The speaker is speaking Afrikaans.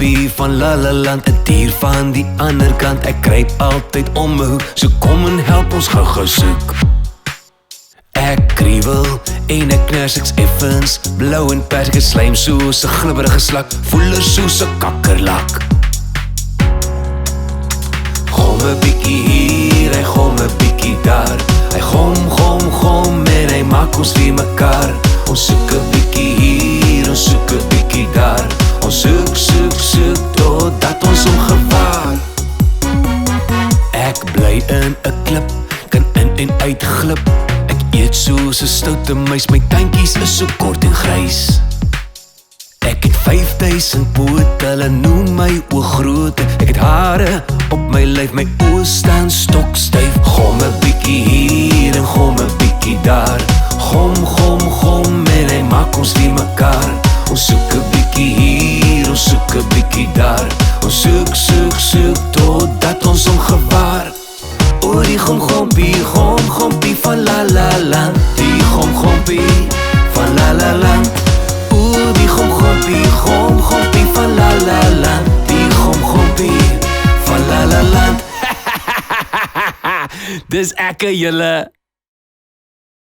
gompie van Lalaland, 'n dier van die ander kant. Ek kruip altyd om my hoek, so kom en help ons gou soek. Ek kriewel en ek kners ek's effens blou en pers, ek is slijm soos 'n glibberige slak, voeler soos 'n kakkerlak. Gom 'n bietjie hier, hy gom 'n bietjie daar. Hy gom en hy maak ons vir mekaar. Ons soek 'n bietjie hier, ons soek 'n bietjie daar. Ons soek totdat ons hom gewaar. Ek bly in 'n klip, kan in en uit glip. Ek eet soos 'n stoute muis, my tandjies is so kort en grys. Ek het 5000 pote, hulle noem my ooggroot. Ek het hare op my lyf, my oë staan stokstyf. Gom 'n bietjie hier en gom 'n bietjie daar. Gom en hy maak ons vir mekaar. Ons soek 'n bietjie hier, ons soek 'n bietjie daar. Ons soek totdat ons hom gewaar. O die gompie van Lalaland, die gompie van Lalaland. O die gompie van Lalaland, die gompie van Lalaland. Dis ek julle.